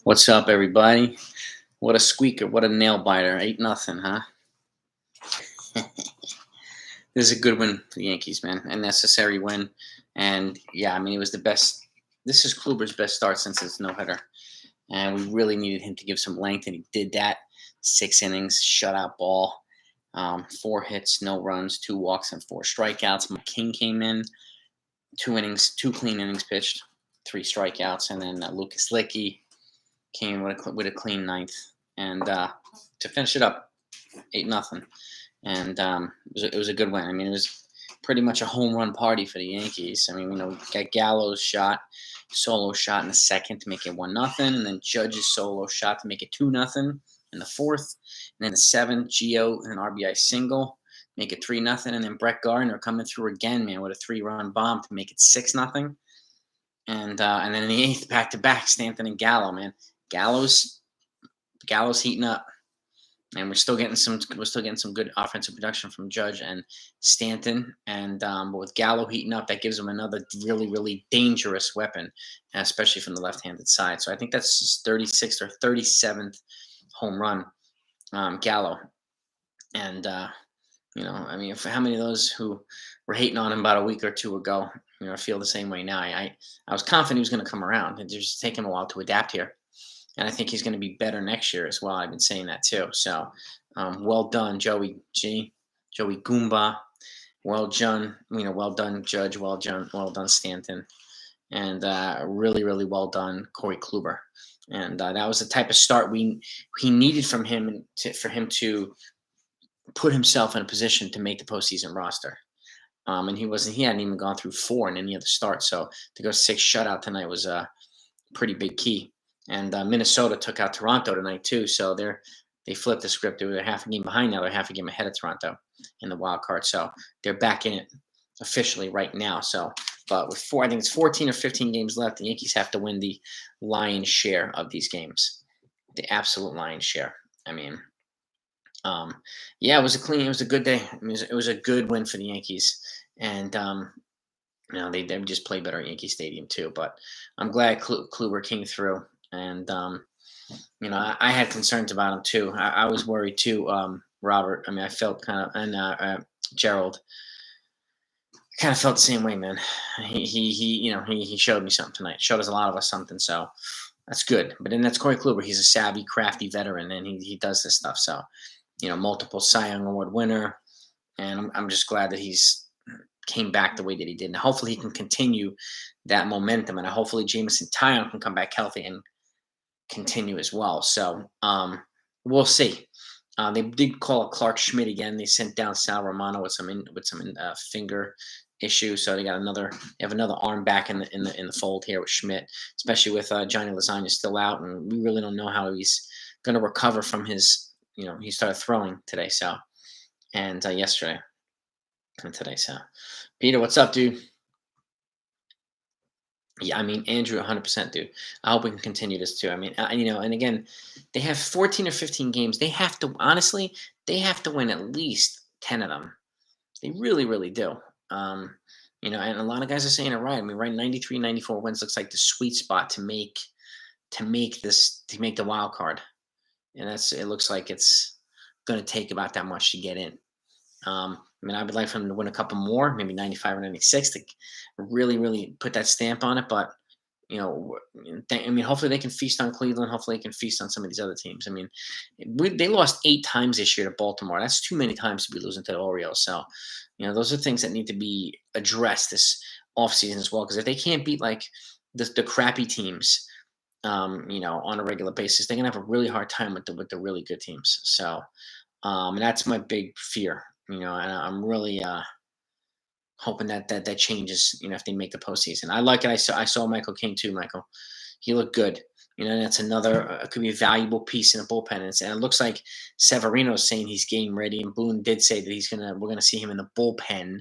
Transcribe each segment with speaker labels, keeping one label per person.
Speaker 1: What's up, everybody? What a squeaker! What a nail biter! 8-0, huh? This is a good win for the Yankees, man. A necessary win, and yeah, I mean it was the best. This is Kluber's best start since his no hitter, and we really needed him to give some length, and he did that. 6 innings, shutout ball, 4 hits, no runs, 2 walks, and 4 strikeouts. My King came in, 2 innings, 2 clean innings pitched, 3 strikeouts, and then Lucas Licky came with a clean ninth, and to finish it up, 8-0, and it was a good win. I mean, it was pretty much a home run party for the Yankees. I mean, we got Gallo's solo shot in the second to make it 1-0, and then Judge's solo shot to make it 2-0 in the fourth, and then the seventh, Gio an RBI single, make it 3-0, and then Brett Gardner coming through again, man, with a 3-run bomb to make it 6-0. And then in the eighth, back to back, Stanton and Gallo, man. Gallo's heating up, and we're still getting some good offensive production from Judge and Stanton, and but with Gallo heating up, that gives him another really dangerous weapon, especially from the left-handed side. So I think that's his 36th or 37th home run, Gallo, and I mean, for how many of those who were hating on him about a week or two ago, feel the same way now. I was confident he was going to come around. It's just taking a while to adapt here. And I think he's going to be better next year as well. I've been saying that too. So, well done, Joey Goomba. Well done, well done, Judge. Well done, Stanton. And really well done, Corey Kluber. And that was the type of start he needed from him for him to put himself in a position to make the postseason roster. And he hadn't even gone through 4 in any of the starts. So to go 6 shutout tonight was a pretty big key. And Minnesota took out Toronto tonight too. So they flipped the script. They were half a game behind now. They're half a game ahead of Toronto in the wild card. So they're back in it officially right now. So, but with I think it's 14 or 15 games left, the Yankees have to win the lion's share of these games, the absolute lion's share. I mean, yeah, it was a good day. I mean, it was a good win for the Yankees, and they just play better at Yankee Stadium too. But I'm glad Kluber came through, and I had concerns about him too. I was worried too, Robert. I mean, I felt kind of, and Gerald, kind of felt the same way, man. He showed me something tonight. Showed us a lot of us something. So that's good. But then that's Corey Kluber. He's a savvy, crafty veteran, and he does this stuff. So multiple Cy Young Award winner, and I'm just glad that he's came back the way that he did. And hopefully he can continue that momentum, and hopefully Jameson Taillon can come back healthy and continue as well. So we'll see. They did call up Clark Schmidt again. They sent down Sal Romano with some finger issue, so they have another arm back in the fold here with Schmidt, especially with Johnny Lasagna still out, and we really don't know how he's going to recover from his. He started throwing today, and yesterday and today. So, Peter, what's up, dude? Yeah, I mean, Andrew, 100%, dude. I hope we can continue this too. I mean, and again, they have 14 or 15 games. They have to, honestly, win at least 10 of them. They really do. And a lot of guys are saying it right. I mean, right, 93, 94 wins looks like the sweet spot to make the wild card. And it looks like it's going to take about that much to get in. I mean, I would like for them to win a couple more, maybe 95 or 96 to really put that stamp on it. But, hopefully they can feast on Cleveland. Hopefully they can feast on some of these other teams. I mean, they lost 8 times this year to Baltimore. That's too many times to be losing to the Orioles. So, those are things that need to be addressed this offseason as well. Because if they can't beat like the crappy teams, on a regular basis, they're gonna have a really hard time with the really good teams. So, and that's my big fear, and I'm really hoping that changes, if they make the postseason. I like it. I saw Michael King too. Michael, he looked good. That's another could be a valuable piece in the bullpen. And it looks like Severino's saying he's game ready, and Boone did say that we're gonna see him in the bullpen.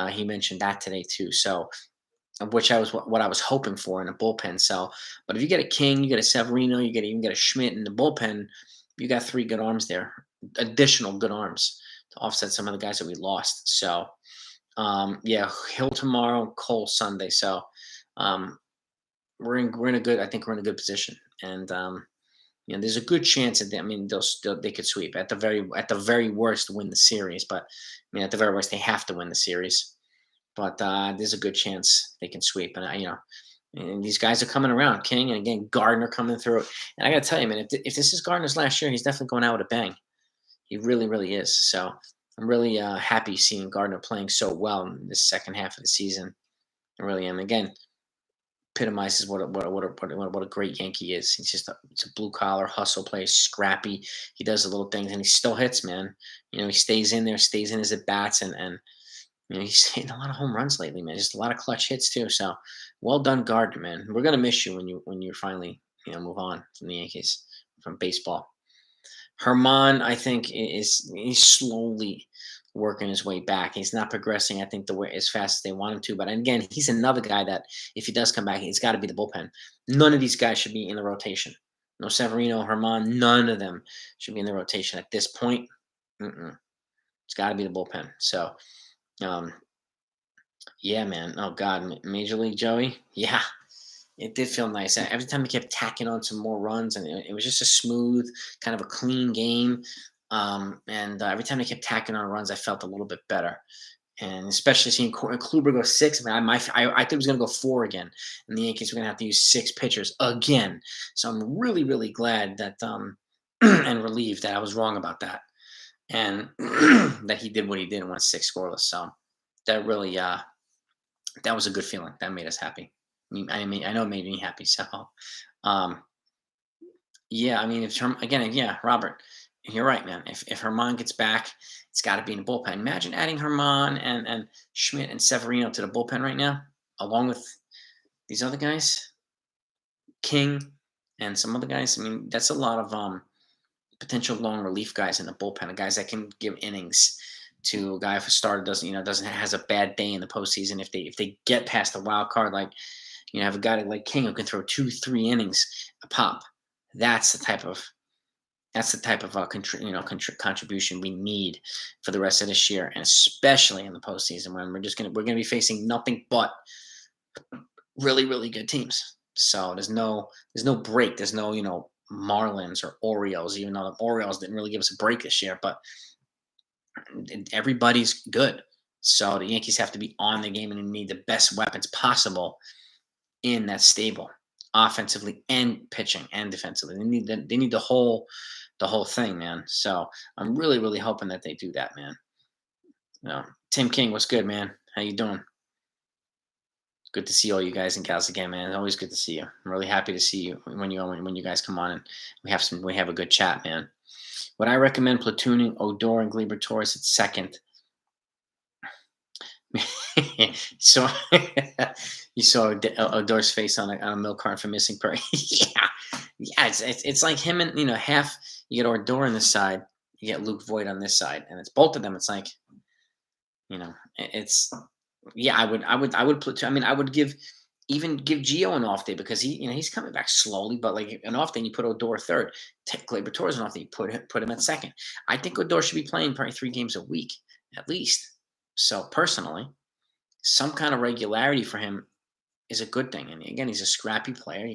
Speaker 1: He mentioned that today too. So, which what I was hoping for in a bullpen. So, but if you get a King, you get a Severino, you even get a Schmidt in the bullpen, you got 3 good arms there, additional good arms to offset some of the guys that we lost. So, yeah, Hill tomorrow, Cole Sunday. So, we're in a good. I think we're in a good position, and there's a good chance that they could sweep at the very worst win the series, but at the very worst they have to win the series. But there's a good chance they can sweep, and and these guys are coming around. King and again Gardner coming through, and I got to tell you, man, if this is Gardner's last year, he's definitely going out with a bang. He really, really is. So I'm really happy seeing Gardner playing so well in this second half of the season. I really am. Again, epitomizes what a great Yankee is. He's a blue collar hustle player, scrappy. He does the little things and he still hits, man. He stays in there, stays in his at bats, and he's hitting a lot of home runs lately, man. Just a lot of clutch hits too. So well done, Gardner, man. We're gonna miss you when you finally move on from the Yankees, from baseball. Herman, I think, he's slowly working his way back. He's not progressing, I think, the way as fast as they want him to. But again, he's another guy that if he does come back, it's got to be the bullpen. None of these guys should be in the rotation. No Severino, Herman, none of them should be in the rotation at this point. It's got to be the bullpen. So, um, yeah, man. Oh God, Major League Joey. Yeah, it did feel nice. Every time he kept tacking on some more runs, and it was just a smooth, kind of a clean game. And every time they kept tacking on runs, I felt a little bit better. And especially seeing Kluber go six, I think he was going to go four again, and the Yankees were going to have to use six pitchers again. So I'm really, really glad that and relieved that I was wrong about that, and that he did what he did and went six scoreless. So that really, that was a good feeling. That made us happy. I know it made me happy. So, um, yeah, if again, yeah, Robert, you're right, man. If Herman gets back, it's got to be in the bullpen. Imagine adding Herman and Schmidt and Severino to the bullpen right now, along with these other guys, King and some other guys. That's a lot of potential long relief guys in the bullpen, guys that can give innings to a guy if a starter doesn't has a bad day in the postseason. If they get past the wild card, like have a guy like King who can throw 2-3 innings a pop. That's the type of contribution we need for the rest of this year, and especially in the postseason when we're gonna be facing nothing but really, really good teams. So there's no break. There's no Marlins or Orioles, even though the Orioles didn't really give us a break this year, but everybody's good. So the Yankees have to be on the game and they need the best weapons possible in that stable, offensively and pitching and defensively. They need the whole thing, man. So I'm really, really hoping that they do that, man. Tim King, what's good, man? How you doing? Good to see all you guys and gals again, man. It's always good to see you. I'm really happy to see you when you guys come on and we have a good chat, man. Would I recommend platooning Odor and Gleyber Torres at second? So you saw Odor's face on a milk carton for missing per. yeah. It's like him and half. You get Odor on this side, you get Luke Voit on this side, and it's both of them. It's like, it's yeah. I would platoon. I would give Gio an off day because he's coming back slowly, but like an off day, you put Odor third. Take Gleyber Torres an off day, you put him at second. I think Odor should be playing probably 3 games a week at least. So personally, some kind of regularity for him is a good thing. And again, he's a scrappy player.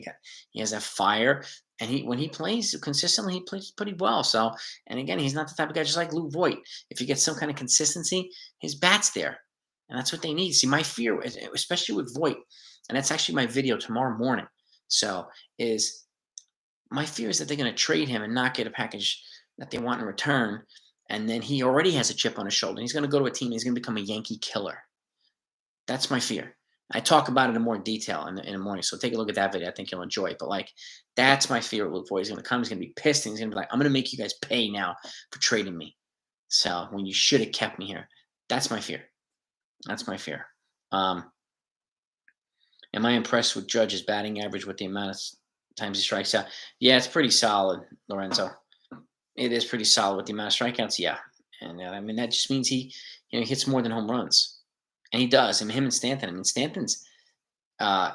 Speaker 1: He has that fire, and when he plays consistently, he plays pretty well. So, and again, he's not the type of guy just like Luke Voit. If you get some kind of consistency, his bat's there, and that's what they need. See, my fear, especially with Voit, and that's actually my video tomorrow morning. So, is my fear is that they're going to trade him and not get a package that they want in return. And then he already has a chip on his shoulder. He's going to go to a team. And he's going to become a Yankee killer. That's my fear. I talk about it in more detail in the morning. So take a look at that video. I think you'll enjoy it. But that's my fear with Luke Voit. He's going to come. He's going to be pissed. And he's going to be like, I'm going to make you guys pay now for trading me. So when you should have kept me here. That's my fear. That's my fear. Am I impressed with Judge's batting average with the amount of times he strikes out? Yeah, it's pretty solid, Lorenzo. It is pretty solid with the amount of strikeouts, yeah. And that just means he hits more than home runs. And he does. Him and Stanton. Stanton's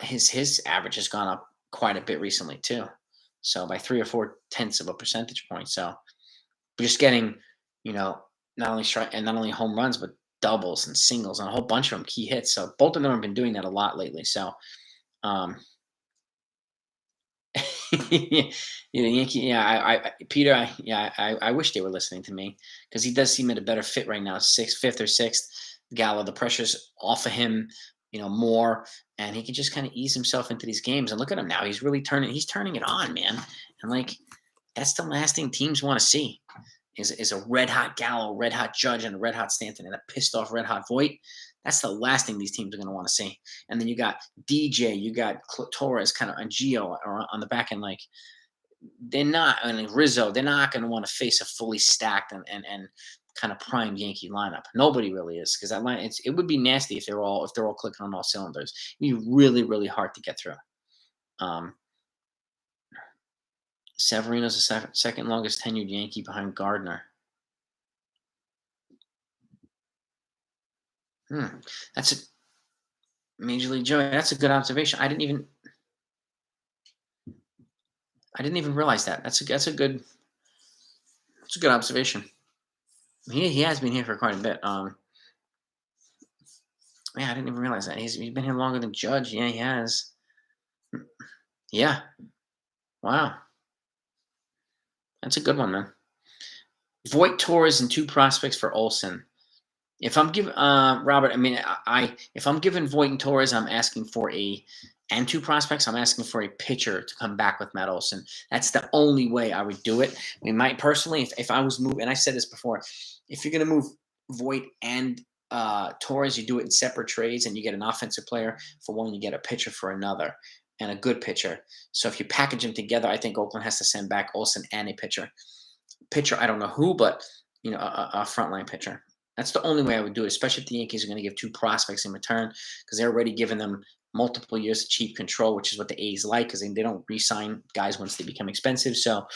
Speaker 1: his average has gone up quite a bit recently too. So by 3 or 4 tenths of a percentage point. So we're just getting, not only home runs, but doubles and singles and a whole bunch of them key hits. So both of them have been doing that a lot lately. So Yeah, Yankee. Yeah, Peter. I wish they were listening to me because he does seem at a better fit right now. Sixth, fifth, or sixth. Gallo. The pressure's off of him, more, and he can just kind of ease himself into these games. And look at him now. He's really turning. He's turning it on, man. And like that's the last thing teams want to see is a red hot Gallo, red hot Judge, and a red hot Stanton, and a pissed off red hot Voit. That's the last thing these teams are going to want to see. And then you got DJ, you got Torres, kind of on Gio or on the back end. Like they're not, and Rizzo, they're not going to want to face a fully stacked and kind of prime Yankee lineup. Nobody really is because that line it would be nasty if they're all clicking on all cylinders. It'd be really really hard to get through. Um, Severino's the second longest tenured Yankee behind Gardner. Hmm. That's a Major League Joey. That's a good observation. I didn't even realize that. That's a good observation. He has been here for quite a bit. Yeah, I didn't even realize that. He's been here longer than Judge. Yeah, he has. Yeah. Wow. That's a good one, man. Voit, Torres, and two prospects for Olson. If I'm giving Robert, I mean, if I'm giving Voit and Torres, I'm asking for and two prospects. I'm asking for a pitcher to come back with Matt Olson. That's the only way I would do it. I mean, personally, if I was moving, and I said this before, if you're gonna move Voit and Torres, you do it in separate trades, and you get an offensive player for one, you get a pitcher for another, and a good pitcher. So if you package them together, I think Oakland has to send back Olson and a pitcher. I don't know who, but a frontline pitcher. That's the only way I would do it, especially if the Yankees are going to give two prospects in return because they're already giving them multiple years of cheap control, which is what the A's like because they don't re-sign guys once they become expensive. So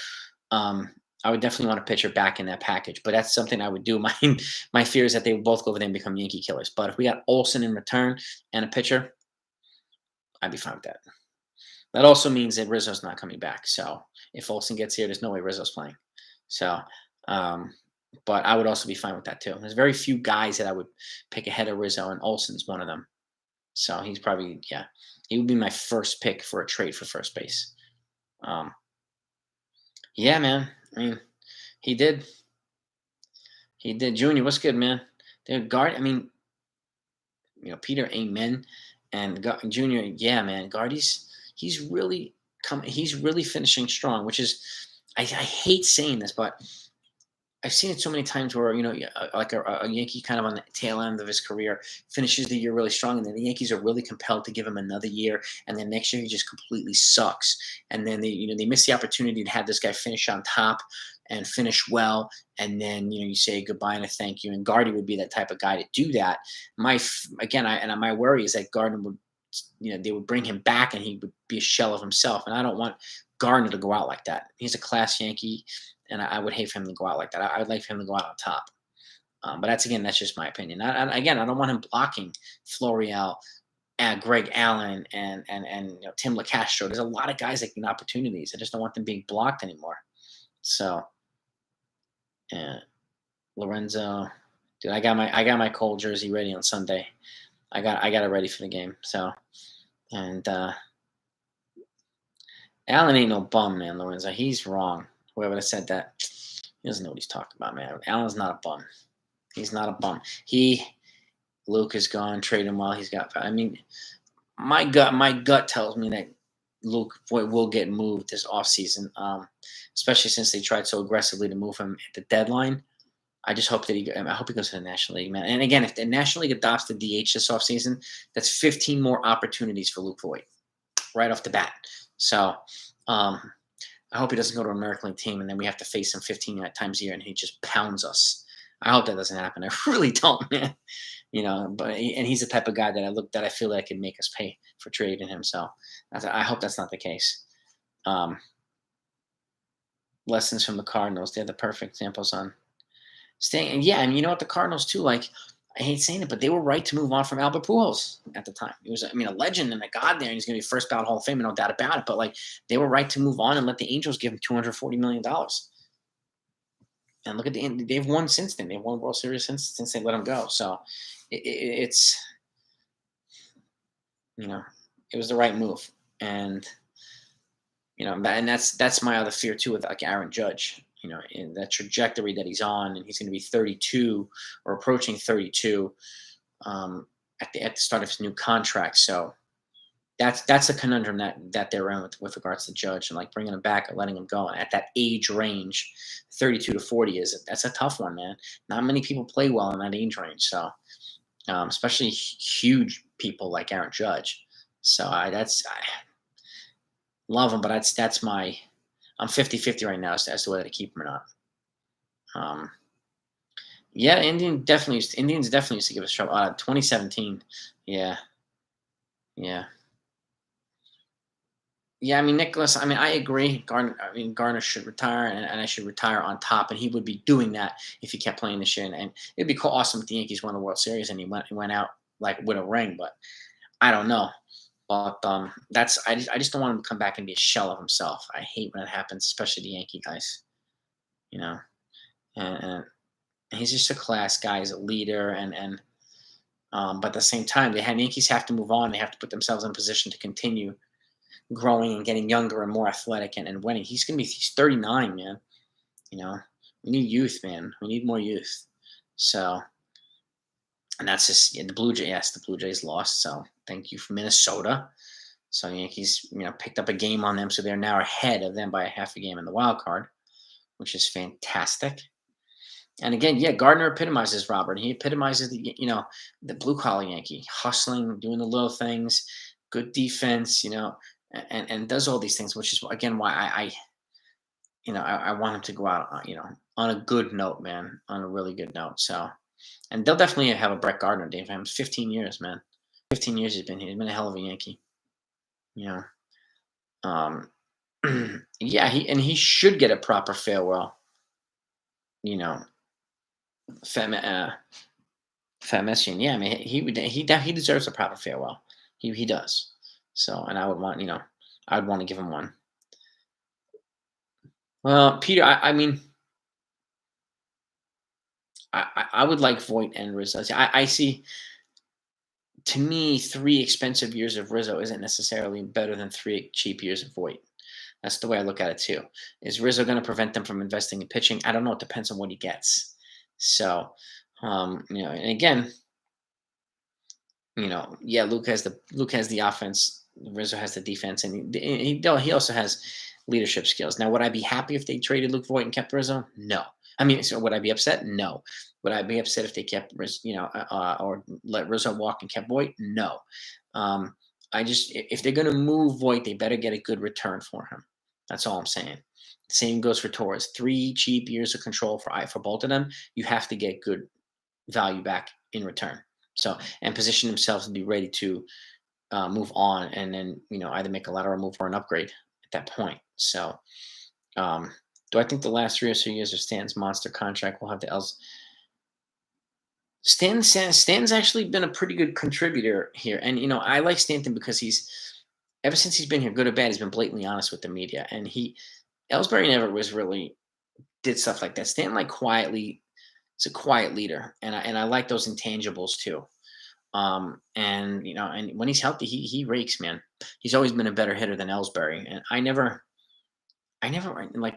Speaker 1: I would definitely want a pitcher back in that package, but that's something I would do. My fear is that they would both go over there and become Yankee killers. But if we got Olson in return and a pitcher, I'd be fine with that. That also means that Rizzo's not coming back. So if Olson gets here, there's no way Rizzo's playing. So, but I would also be fine with that too. There's very few guys that I would pick ahead of Rizzo, and Olson's one of them. So he's probably he would be my first pick for a trade for first base. Yeah, man. I mean, he did. He did. Junior, what's good, man? They're guard. I mean, Peter, amen. And Junior, yeah, man. Guardy's he's really He's really finishing strong, which is I hate saying this, but I've seen it so many times where like a Yankee kind of on the tail end of his career finishes the year really strong, and then the Yankees are really compelled to give him another year, and then next year he just completely sucks, and then they miss the opportunity to have this guy finish on top and finish well, and then you say goodbye and a thank you. And Gardy would be that type of guy to do that. My worry is that Gardner would, they would bring him back and he would be a shell of himself, and I don't want Gardner to go out like that. He's a class Yankee. And I would hate for him to go out like that. I would like for him to go out on top. But that's just my opinion. I don't want him blocking Florial, Greg Allen, and Tim LaCastro. There's a lot of guys that get opportunities. I just don't want them being blocked anymore. So, yeah, Lorenzo, dude, I got my Cole jersey ready on Sunday. I got it ready for the game. So, and Allen ain't no bum, man. Lorenzo, he's wrong. Whoever said that, he doesn't know what he's talking about, man. Allen's not a bum. He's not a bum. Luke is gone. Trade him while he's got. I mean, my gut tells me that Luke Voit will get moved this offseason, especially since they tried so aggressively to move him at the deadline. I just hope that I hope he goes to the National League, man. And again, if the National League adopts the DH this offseason, that's 15 more opportunities for Luke Voit right off the bat. So, I hope he doesn't go to an American League team and then we have to face him 15 times a year and he just pounds us. I hope that doesn't happen. I really don't, man. But he's the type of guy that I feel like can make us pay for trading him. So I hope that's not the case. Lessons from the Cardinals. They're the perfect examples on staying. And yeah, and you know what, the Cardinals too, like, I hate saying it, but they were right to move on from Albert Pujols at the time. He was, a legend and a god there, and he's going to be first ballot Hall of Fame, no doubt about it. But like, they were right to move on and let the Angels give him $240 million. And look at they've won since then. They've won World Series since they let him go. So it's it was the right move. And And that's my other fear too with like Aaron Judge. In that trajectory that he's on, and he's going to be 32 or approaching 32 at the start of his new contract. So that's a conundrum that they're in with regards to Judge and like bringing him back or letting him go. And at that age range, 32 to 40 that's a tough one, man. Not many people play well in that age range. So especially huge people like Aaron Judge. So I love him, but that's my I'm 50-50 right now as to whether to keep him or not. Um, yeah, Indians definitely used to give us trouble. 2017, yeah, yeah. Yeah, I mean Nicholas. I mean, I agree. Garner should retire, and I should retire on top. And he would be doing that if he kept playing this year. And it'd be cool, awesome if the Yankees won the World Series and he went out like with a ring. But I don't know. But I just don't want him to come back and be a shell of himself. I hate when it happens, especially the Yankee guys. You know, and he's just a class guy. He's a leader, but at the same time, Yankees have to move on. They have to put themselves in position to continue growing and getting younger and more athletic and winning. He's 39, man. You know, we need youth, man. We need more youth. So, and that's just the Blue Jays. Yes, the Blue Jays lost. So thank you for Minnesota. So Yankees, picked up a game on them. So they're now ahead of them by a half a game in the wild card, which is fantastic. And again, yeah, Gardner epitomizes Robert. He epitomizes the blue collar Yankee, hustling, doing the little things, good defense, and does all these things, which is again why I want him to go out, on a good note, man, on a really good note. So, and they'll definitely have a Brett Gardner day for him. It's 15 years, man. 15 years he's been here. He's been a hell of a Yankee. You know, um, yeah, he should get a proper farewell. You know, Fam, Famesian. Yeah, I mean he deserves a proper farewell. He does. So, and I would want to give him one. Well, Peter, I mean, I would like Voit and Rizzo. I see. To me, 3 expensive years of Rizzo isn't necessarily better than 3 cheap years of Voit. That's the way I look at it too. Is Rizzo going to prevent them from investing in pitching? I don't know. It depends on what he gets. So, and again, yeah, Luke has the offense. Rizzo has the defense, and he also has leadership skills. Now, would I be happy if they traded Luke Voit and kept Rizzo? No. I mean, so would I be upset? No. Would I be upset if they kept or let Rizzo walk and kept Voit? No. Um, if they're going to move Voit, they better get a good return for him. That's all I'm saying. Same goes for Torres. 3 cheap years of control for both of them. You have to get good value back in return. So, and position themselves to be ready to move on, and then either make a lateral move or an upgrade at that point. So, do I think the last 3 or 4 years of Stanton's monster contract will have the L's? Stanton's actually been a pretty good contributor here, and I like Stanton because he's ever since he's been here, good or bad, he's been blatantly honest with the media, and Ellsbury never was really did stuff like that. Stanton quietly is a quiet leader, and I like those intangibles too. And when he's healthy, he rakes, man. He's always been a better hitter than Ellsbury, and I never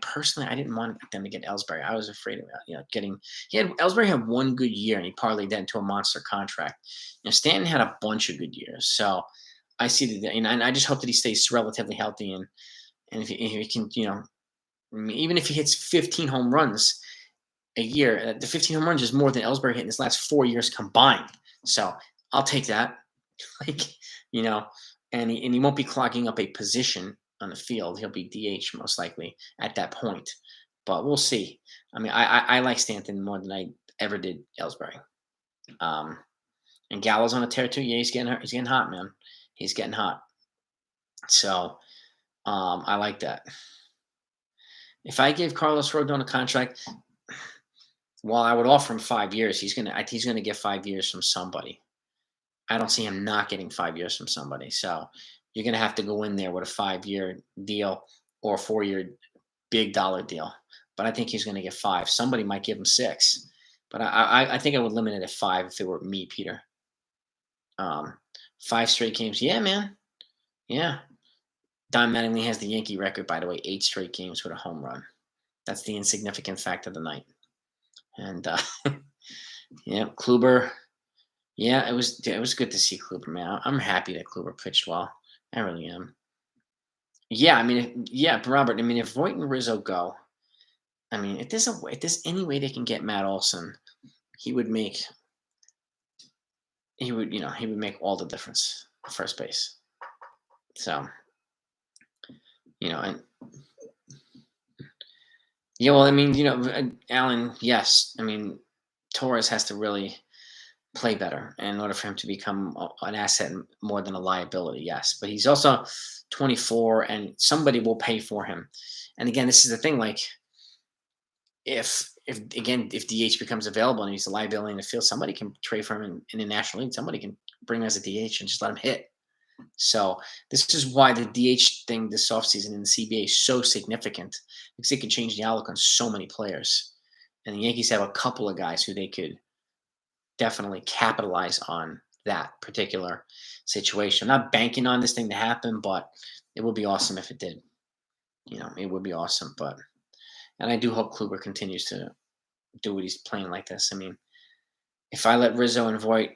Speaker 1: personally. I didn't want them to get Ellsbury. I was afraid of getting. Ellsbury had one good year, and he parlayed that into a monster contract. Stanton had a bunch of good years, so I see that, and I just hope that he stays relatively healthy, and if he can, even if he hits 15 home runs a year, the 15 home runs is more than Ellsbury hit in his last 4 years combined. So I'll take that, like and he won't be clogging up a position on the field. He'll be DH most likely at that point, but we'll see. I mean, I like Stanton more than I ever did Ellsbury. And Gallo's on a tear too. Yeah, he's getting hot, man. He's getting hot. So I like that. If I gave Carlos Rodon a contract, well, I would offer him 5 years. He's gonna get 5 years from somebody. I don't see him not getting 5 years from somebody. So you're gonna have to go in there with a 5-year deal or a 4-year big dollar deal. But I think he's gonna get 5. Somebody might give him 6. But I think I would limit it at 5 if it were me, Peter. 5 straight games. Yeah, man. Yeah. Don Mattingly has the Yankee record, by the way, 8 straight games with a home run. That's the insignificant fact of the night. And yeah, Kluber. Yeah, it was good to see Kluber, man. I'm happy that Kluber pitched well. I really am. Yeah, I mean, yeah, Robert. I mean, if Voit and Rizzo go, I mean, if there's any way they can get Matt Olson, he would make he would make all the difference at first base. So, and yeah, well, I mean, Allen, yes, I mean, Torres has to really play better in order for him to become an asset more than a liability. Yes, but he's also 24, and somebody will pay for him. And again, this is the thing, like if DH becomes available and he's a liability in the field, somebody can trade for him in the National League. Somebody can bring him as a DH and just let him hit. So this is why the DH thing this offseason in the CBA is so significant, because it can change the outlook on so many players. And the Yankees have a couple of guys who they could definitely capitalize on that particular situation. I'm not banking on this thing to happen, but it would be awesome if it did. It would be awesome. And I do hope Kluber continues to do what he's playing like this. I mean, if I let Rizzo and Voit,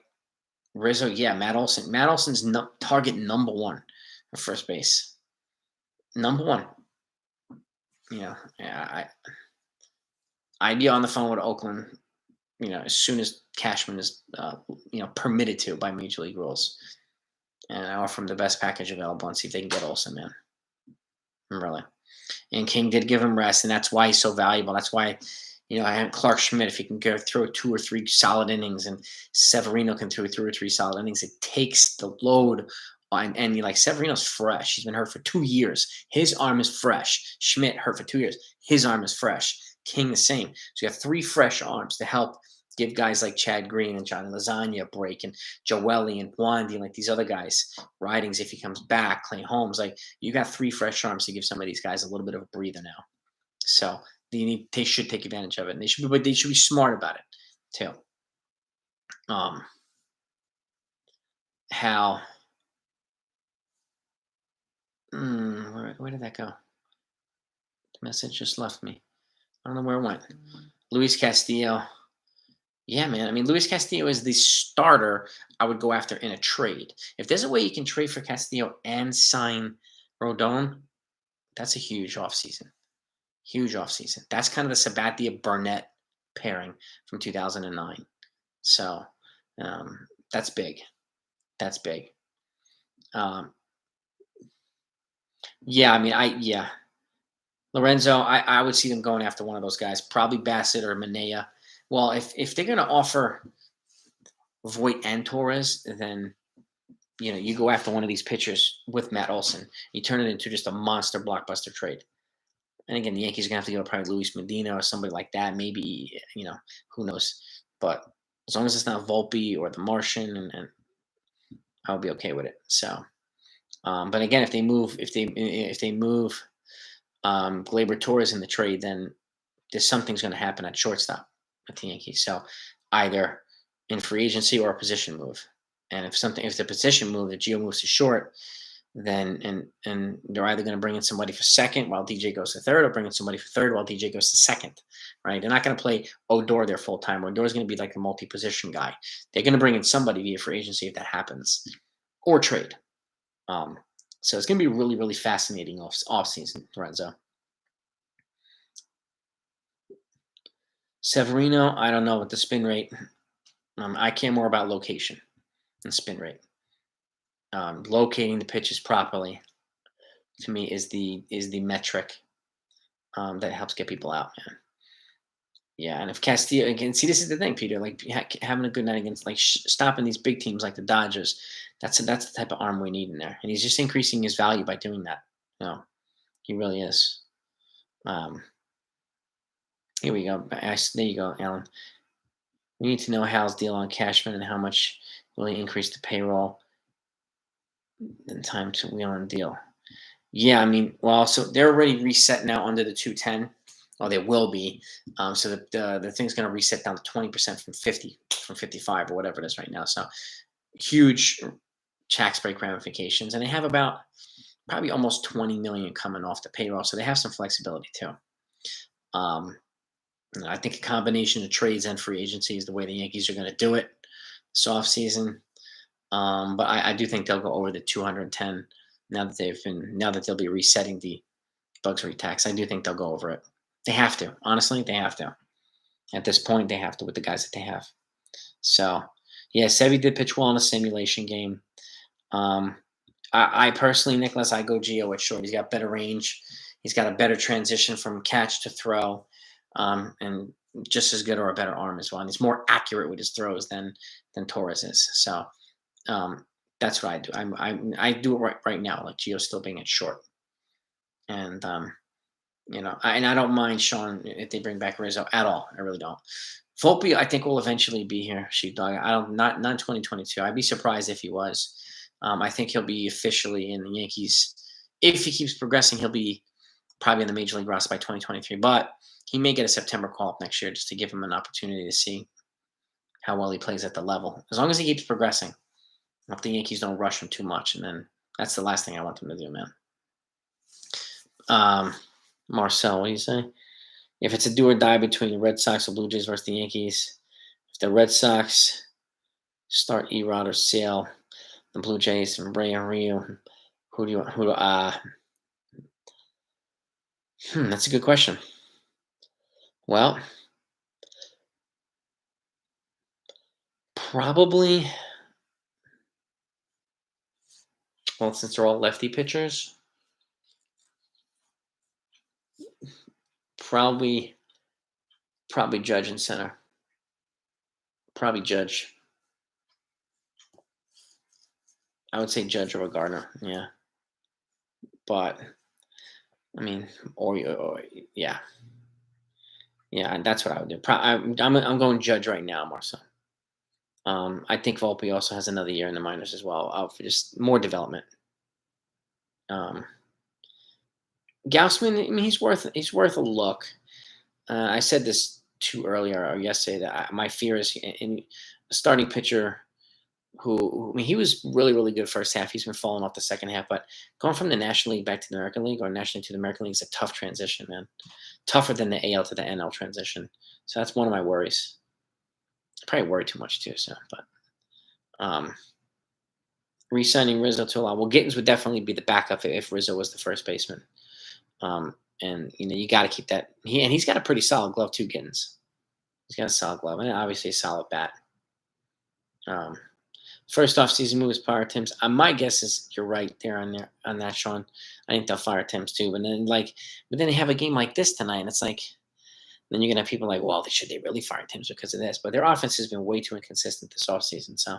Speaker 1: yeah, Matt Olson. Matt Olson's target number 1 for first base. Number 1. Yeah, I'd be on the phone with Oakland, as soon as Cashman is, permitted to by Major League rules. And I offer him the best package available and see if they can get Olson, man. Really. And King did give him rest, and that's why he's so valuable. That's why, I had Clark Schmidt, if he can go throw 2 or 3 solid innings, and Severino can throw 2 or 3 solid innings, it takes the load on. And Severino's fresh. He's been hurt for 2 years. His arm is fresh. Schmidt hurt for 2 years. His arm is fresh. King the same. So you have 3 fresh arms to help give guys like Chad Green and Johnny Lasagna a break, and Joely and Wandy, and these other guys, Ridings if he comes back, Clay Holmes. You got 3 fresh arms to give some of these guys a little bit of a breather now. So they should take advantage of it. And they should be smart about it too. How? Where did that go? The message just left me. I don't know where it went. Luis Castillo. Yeah, man. I mean, Luis Castillo is the starter I would go after in a trade. If there's a way you can trade for Castillo and sign Rodon, that's a huge offseason. Huge offseason. That's kind of the Sabathia-Burnett pairing from 2009. So that's big. That's big. Yeah, I mean, Lorenzo, I would see them going after one of those guys, probably Bassett or Manea. Well, if they're going to offer Voit and Torres, then you go after one of these pitchers with Matt Olson. You turn it into just a monster blockbuster trade. And again, the Yankees are going to have to go probably Luis Medina or somebody like that. Maybe, who knows. But as long as it's not Volpe or the Martian, and I'll be okay with it. So, but again, if they move Gleyber Torres in the trade, then there's something's going to happen at shortstop with the Yankees. So either in free agency or a position move. And if the position move, the Gio moves to short, then and they're either going to bring in somebody for second while DJ goes to third, or bring in somebody for third while DJ goes to second, right? They're not going to play Odor there full time. Odor's going to be like a multi-position guy. They're going to bring in somebody via free agency if that happens, or trade. So it's going to be really, really fascinating off season, Lorenzo. Severino, I don't know with the spin rate. I care more about location than spin rate. Locating the pitches properly, to me, is the metric that helps get people out, man. Yeah, and if Castillo again, see, this is the thing, Peter. Having a good night against, stopping these big teams like the Dodgers. That's the type of arm we need in there, and he's just increasing his value by doing that. He really is. Here we go. There you go, Alan. We need to know Hal's deal on Cashman and how much will he increase the payroll in time to wheel on deal. Yeah, I mean, well, so they're already reset now under the 210. Well, they will be. So the thing's going to reset down to 20% from 55 or whatever it is right now. So huge tax break ramifications. And they have about probably almost 20 million coming off the payroll, so they have some flexibility too. Um, I think a combination of trades and free agency is the way the Yankees are going to do it this offseason. But I do think they'll go over the 210 now that they'll be resetting the luxury tax. I do think they'll go over it. They have to. Honestly, they have to. At this point, they have to with the guys that they have. So, yeah, Sevy did pitch well in a simulation game. Um, I personally, Nicholas, I go Gio at short. He's got better range. He's got a better transition from catch to throw, and just as good or a better arm as well. And he's more accurate with his throws than Torres is. So that's what I do. I do it right now. Like Gio still being at short, and I don't mind Sean if they bring back Rizzo at all. I really don't. Volpe, I think, will eventually be here. Sheepdog. I don't not 2022. I'd be surprised if he was. I think he'll be officially in the Yankees. If he keeps progressing, he'll be probably in the major league roster by 2023. But he may get a September call up next year just to give him an opportunity to see how well he plays at the level. As long as he keeps progressing. I hope the Yankees don't rush him too much, and then that's the last thing I want them to do, man. Marcel, what do you say? If it's a do or die between the Red Sox or Blue Jays versus the Yankees, if the Red Sox start Erod or Sale, the Blue Jays and Ray and Rio, who do you want? That's a good question. Well, probably. Well, since they're all lefty pitchers, probably Judge in center. Probably Judge. I would say Judge over Gardner. Yeah, but I mean, or yeah, and that's what I would do. I'm going Judge right now, Marcel. I think Volpe also has another year in the minors as well, for just more development. Gaussman, I mean, he's worth a look. I said this too earlier or yesterday that my fear is in a starting pitcher I mean, he was really, really good first half. He's been falling off the second half, but going from the National League back to the American League or National League to the American League is a tough transition, man. Tougher than the AL to the NL transition. So that's one of my worries. I probably worry too much too, so, but re-signing Rizzo to allow. Well, Gittins would definitely be the backup if Rizzo was the first baseman. And you got to keep that. He's got a pretty solid glove too, Gittins. He's got a solid glove and obviously a solid bat. First off-season move is fire Timms. My guess is you're right there on that, Sean. I think they'll fire Timms too. But then they have a game like this tonight, and it's like, then you're gonna have people like, well, should they really fire Timms because of this? But their offense has been way too inconsistent this offseason. So,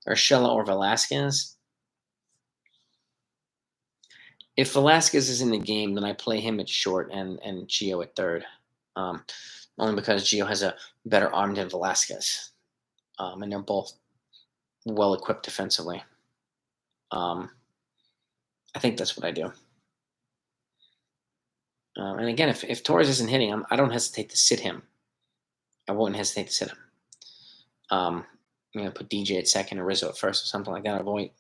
Speaker 1: Urshela or Velasquez. If Velasquez is in the game, then I play him at short and Gio at third. Only because Gio has a better arm than Velasquez, and they're both well equipped defensively. I think that's what I do. And again, if Torres isn't hitting, I don't hesitate to sit him. I won't hesitate to sit him. Put DJ at second and Rizzo at first or something like that. Avoid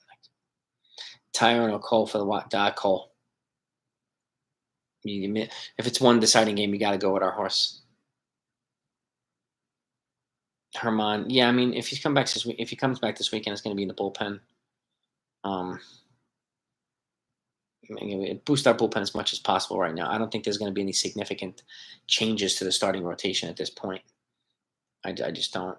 Speaker 1: Tyrone or Cole for the Cole. If it's one deciding game, you got to go with our horse. Herman, yeah, I mean, if he comes back this weekend, it's going to be in the bullpen. Boost our bullpen as much as possible right now. I don't think there's going to be any significant changes to the starting rotation at this point. I just don't.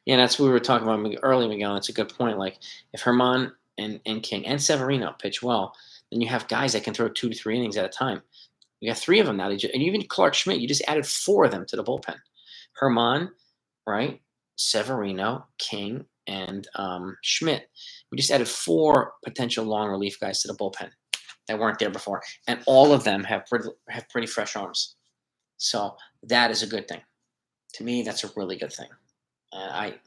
Speaker 1: That's what we were talking about earlier, Miguel. It's a good point. Like, if Herman and King and Severino pitch well, then you have guys that can throw 2 to 3 innings at a time. You have 3 of them now. And even Clark Schmidt, you just added 4 of them to the bullpen. Herman, right? Severino, King, and Schmidt. We just added 4 potential long relief guys to the bullpen that weren't there before. And all of them have pretty fresh arms. So that is a good thing. To me, that's a really good thing. And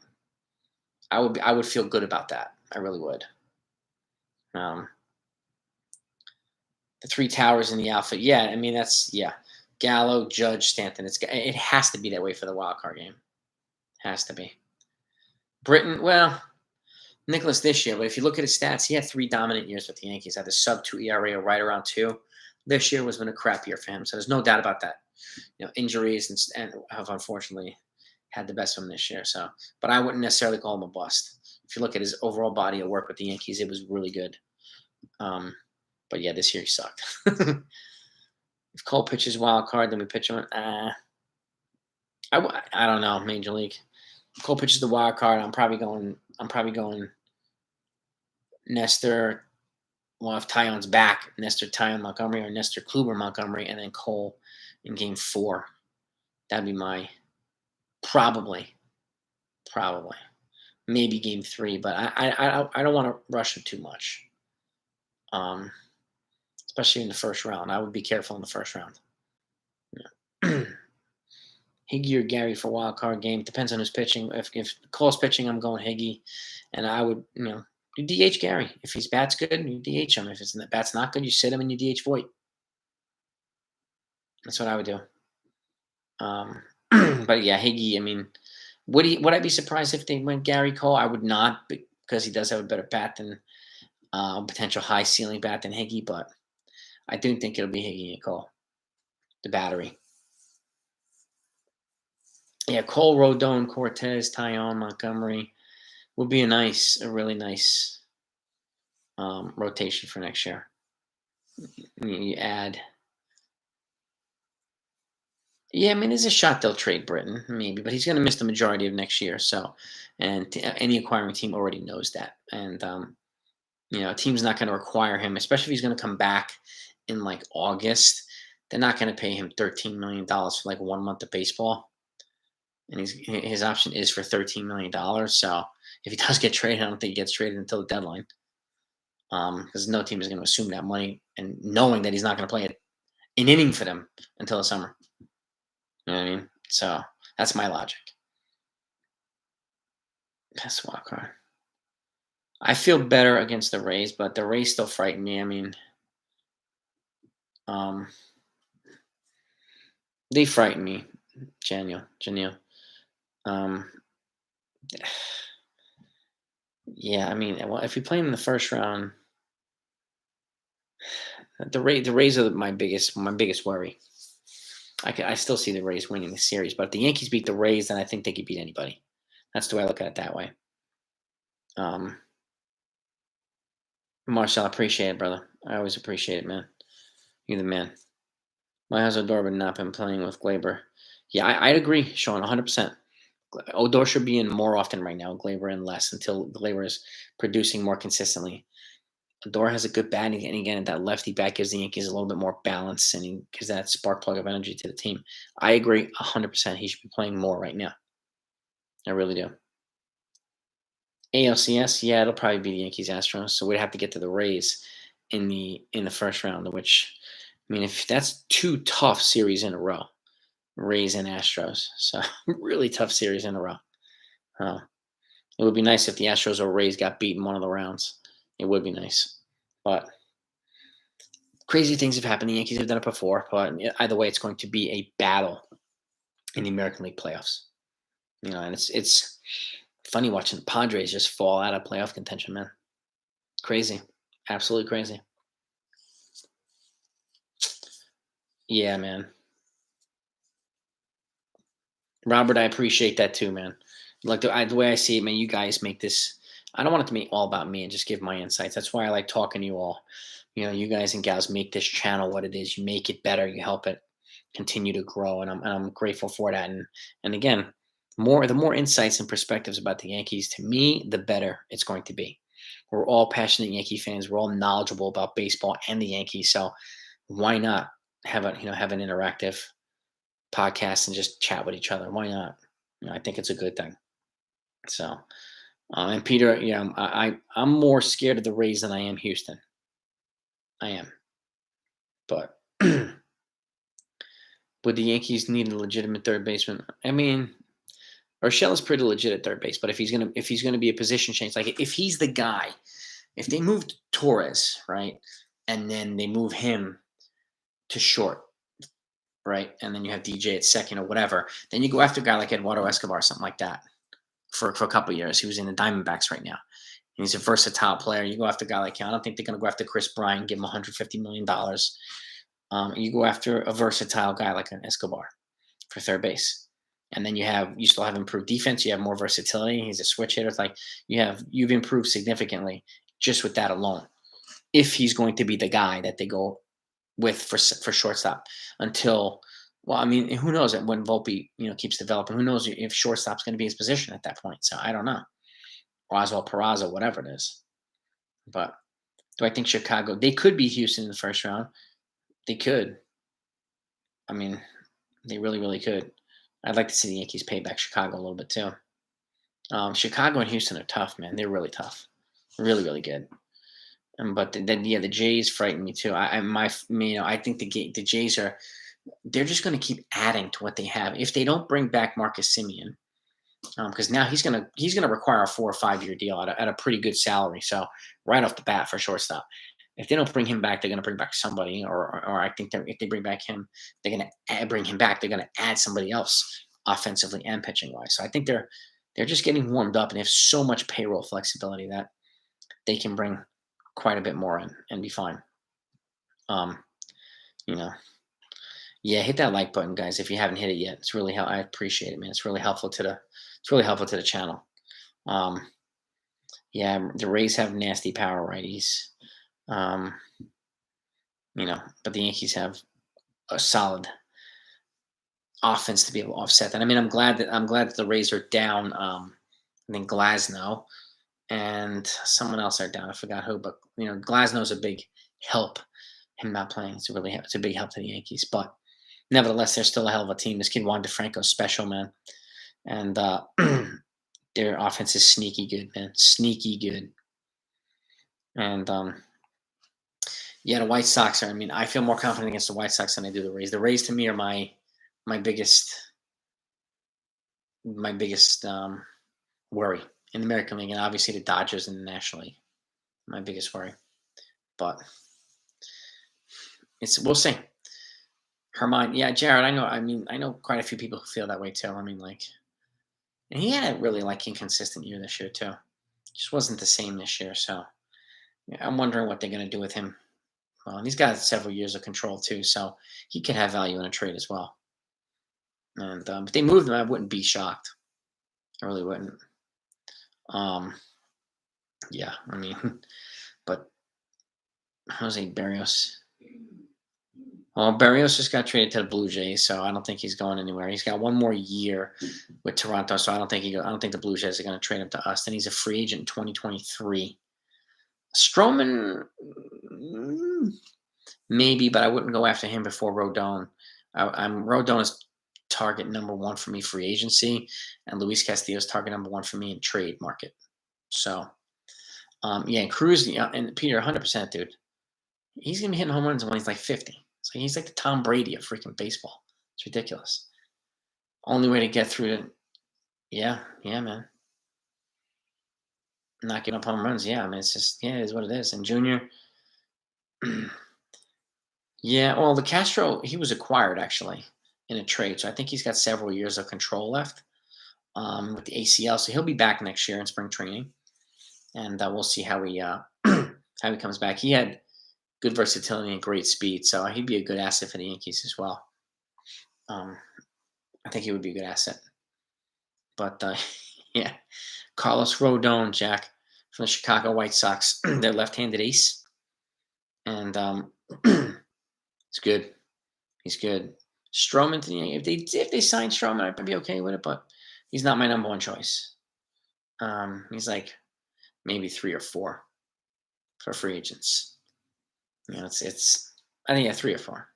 Speaker 1: I would feel good about that. I really would. The 3 towers in the outfit. Yeah, I mean, Gallo, Judge, Stanton. It has to be that way for the wild card game. Has to be. Britain, well, Nicholas this year, but if you look at his stats, he had 3 dominant years with the Yankees. Had a sub-2 ERA or right around 2. This year was been a crap year for him, so there's no doubt about that. Injuries and have unfortunately had the best of him this year. So, but I wouldn't necessarily call him a bust. If you look at his overall body of work with the Yankees, it was really good. But yeah, this year he sucked. If Cole pitches wild card, then we pitch him. I don't know, Major League. If Cole pitches the wild card, I'm probably going Nestor. Well, if Tyon's back, Nestor Tyon Montgomery or Nestor Kluber Montgomery, and then Cole in Game 4. That'd be my probably maybe Game 3, but I don't want to rush him too much. Especially in the first round. I would be careful in the first round. Yeah. Higgy or Gary for wild card game. Depends on who's pitching. If Cole's pitching, I'm going Higgy. And I would, you DH Gary. If his bat's good, you DH him. If his bat's not good, you sit him and you DH Voit. That's what I would do. But yeah, Higgy, I mean, would I be surprised if they went Gary Cole? I would not, because he does have a better bat than potential high ceiling bat than Higgy, but I do think it'll be Higgy and Cole. The battery. Yeah, Cole, Rodon, Cortes, Tyon, Montgomery would be a really nice rotation for next year. You add. Yeah, I mean, there's a shot they'll trade Britton, maybe, but he's going to miss the majority of next year. So, and any acquiring team already knows that. And, a team's not going to require him, especially if he's going to come back in like August. They're not going to pay him $13 million for like 1 month of baseball. And his option is for $13 million. So if he does get traded, I don't think he gets traded until the deadline. Because no team is going to assume that money and knowing that he's not going to play an inning for them until the summer. You know what I mean? So that's my logic. That's wild card. I feel better against the Rays, but the Rays still frighten me. I mean, they frighten me, Janelle. Yeah, I mean, well, if we play them in the first round, the Rays are my biggest worry. I still see the Rays winning the series, but if the Yankees beat the Rays, then I think they could beat anybody. That's the way I look at it that way. Marcel, I appreciate it, brother. I always appreciate it, man. You're the man. Why has Odor not been playing with Glaber? Yeah, I'd agree, Sean, 100%. Odor should be in more often right now, Glaber in less, until Glaber is producing more consistently. Odor has a good bat, and again, that lefty bat gives the Yankees a little bit more balance, and he gives that spark plug of energy to the team. I agree 100%. He should be playing more right now. I really do. ALCS, yeah, it'll probably be the Yankees Astros. So we'd have to get to the Rays in the first round, which, I mean, if that's 2 tough series in a row, Rays and Astros. So really tough series in a row. It would be nice if the Astros or Rays got beat in one of the rounds. It would be nice. But crazy things have happened. The Yankees have done it before. But either way, it's going to be a battle in the American League playoffs. And it's funny watching the Padres just fall out of playoff contention, man. Crazy. Absolutely crazy. Yeah, man. Robert, I appreciate that too, man. Like the way I see it, man, you guys make this. I don't want it to be all about me and just give my insights. That's why I like talking to you all. You guys and gals make this channel what it is. You make it better. You help it continue to grow, and I'm grateful for that. And again, the more insights and perspectives about the Yankees, to me, the better it's going to be. We're all passionate Yankee fans. We're all knowledgeable about baseball and the Yankees. So why not have an interactive podcast and just chat with each other? Why not? I think it's a good thing. So, and Peter, I'm more scared of the Rays than I am Houston. I am. But would the Yankees need a legitimate third baseman? I mean, Urshela's pretty legit at third base, but if he's gonna be a position change, like if he's the guy, if they moved Torres, right, and then they move him to short, right, and then you have DJ at second or whatever, then you go after a guy like Eduardo Escobar, something like that, for a couple of years. He was in the Diamondbacks right now. He's a versatile player. You go after a guy like him. I don't think they're going to go after Chris Bryant, give him $150 million. You go after a versatile guy like an Escobar for third base. And then you still have improved defense. You have more versatility. He's a switch hitter. It's like you've improved significantly just with that alone. If he's going to be the guy that they go with for shortstop until, well, I mean, who knows when Volpe keeps developing? Who knows if shortstop's going to be his position at that point? So I don't know. Roswell Peraza, whatever it is. But do I think Chicago? They could beat Houston in the first round. They could. I mean, they really, really could. I'd like to see the Yankees pay back Chicago a little bit too. Chicago and Houston are tough, man. They're really tough, really, really good. But then, the Jays frighten me too. I think the Jays they're just going to keep adding to what they have. If they don't bring back Marcus Semien, because now he's gonna require a 4 or 5 year deal at a pretty good salary. So right off the bat for shortstop. If they don't bring him back, they're going to bring back somebody, or I think that if they bring back him, they're going to bring him back. They're going to add somebody else offensively and pitching wise. So I think they're just getting warmed up, and they have so much payroll flexibility that they can bring quite a bit more in and be fine. Yeah, hit that like button, guys, if you haven't hit it yet. It's really I appreciate it, man. It's really helpful to the channel. Yeah, the Rays have nasty power righties. But the Yankees have a solid offense to be able to offset that. I mean, I'm glad that the Rays are down. I think Glasnow and someone else are down. I forgot who, but Glasnow's a big help. Him not playing, it's a big help to the Yankees. But nevertheless, they're still a hell of a team. This kid Juan DeFranco's special, man, and their offense is sneaky good, man, sneaky good. And the White Sox are. I mean, I feel more confident against the White Sox than I do the Rays. The Rays, to me, are my biggest worry in the American League, and obviously the Dodgers in the National League. My biggest worry, but we'll see. Herman, yeah, Jared. I know. I mean, I know quite a few people who feel that way too. I mean, and he had a really inconsistent year this year too. Just wasn't the same this year. So I'm wondering what they're going to do with him. Well, and he's got several years of control too, so he could have value in a trade as well. And if they moved him, I wouldn't be shocked. I really wouldn't. Yeah, I mean, but Jose Berrios. Well, Berrios just got traded to the Blue Jays, so I don't think he's going anywhere. He's got one more year with Toronto, so I don't think the Blue Jays are going to trade him to us. Then he's a free agent in 2023. Stroman, maybe, but I wouldn't go after him before Rodon. Rodon is target number one for me free agency, and Luis Castillo is target number one for me in trade market. So, and Cruz, and Peter, 100%, dude. He's gonna be hitting home runs when he's like 50. So he's like the Tom Brady of freaking baseball. It's ridiculous. Only way to get through to, yeah, man. Not giving up home runs, yeah. I mean, it's just, it is what it is. And Junior, yeah. Well, the Castro, he was acquired actually in a trade, so I think he's got several years of control left with the ACL. So he'll be back next year in spring training, and we'll see how he comes back. He had good versatility and great speed, so he'd be a good asset for the Yankees as well. I think he would be a good asset. But yeah, Carlos Rodon, Jack, from the Chicago White Sox, their left-handed ace, and he's good. He's good. Stroman, if they sign Stroman, I'd be okay with it, but he's not my number one choice. He's like maybe 3 or 4 for free agents. It's I think 3 or 4.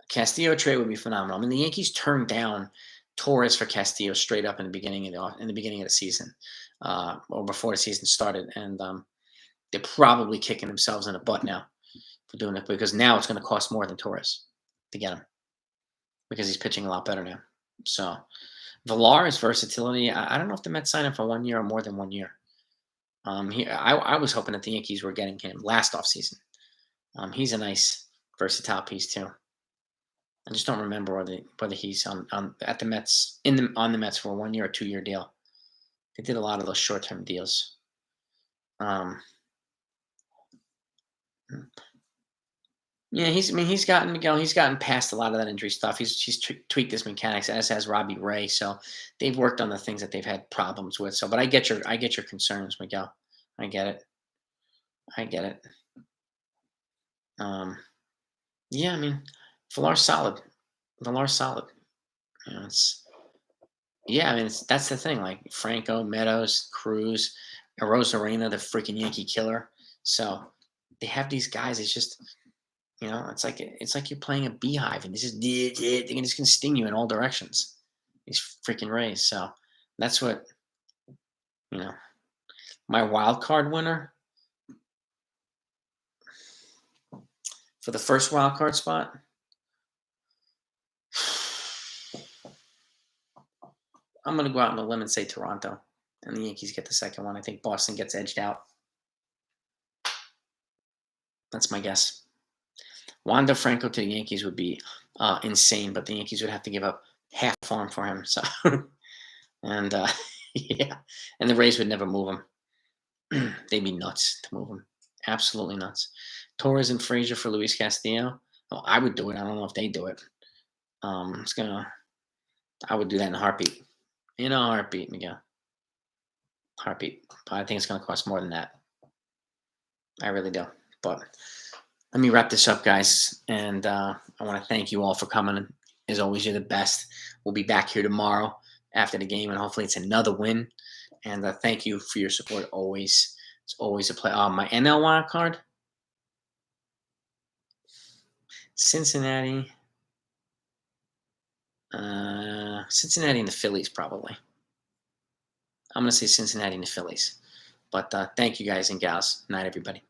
Speaker 1: Castillo trade would be phenomenal. I mean, the Yankees turned down Torres for Castillo straight up in the beginning of the season, or before the season started, and they're probably kicking themselves in the butt now for doing it, because now it's going to cost more than Torres to get him, because he's pitching a lot better now. So Villar's versatility, I don't know if the Mets sign him for 1 year or more than 1 year. I was hoping that the Yankees were getting him last offseason. He's a nice versatile piece too. I just don't remember whether he's on the Mets for a 1 year or 2 year deal. They did a lot of those short term deals. Um, yeah, he's gotten Miguel. He's gotten past a lot of that injury stuff. He's tweaked his mechanics, as has Robbie Ray. So they've worked on the things that they've had problems with. So, but I get your concerns, Miguel. I get it. I get it. Um, yeah, I mean, Villar's solid. Villar's solid. You know, yeah, I mean, that's the thing. Like Franco, Meadows, Cruz, Arozarena, the freaking Yankee killer. So they have these guys. It's just, it's like you're playing a beehive, and they're just gonna sting you in all directions. These freaking Rays. So that's what you know. My wild card winner for the first wild card spot. I'm gonna go out on a limb and say Toronto, and the Yankees get the second one. I think Boston gets edged out. That's my guess. Wander Franco to the Yankees would be insane, but the Yankees would have to give up half farm for him. So, and yeah, and the Rays would never move him. They'd be nuts to move him. Absolutely nuts. Torres and Frazier for Luis Castillo. Oh, I would do it. I don't know if they do it. It's gonna. I would do that in a heartbeat. In a heartbeat, Miguel. Heartbeat. But I think it's gonna cost more than that. I really do. But let me wrap this up, guys. And I want to thank you all for coming. As always, you're the best. We'll be back here tomorrow after the game, and hopefully it's another win. And thank you for your support always. It's always a play. My NL wild card, Cincinnati. Cincinnati and the Phillies, probably. I'm going to say Cincinnati and the Phillies. But thank you guys and gals. Night, everybody.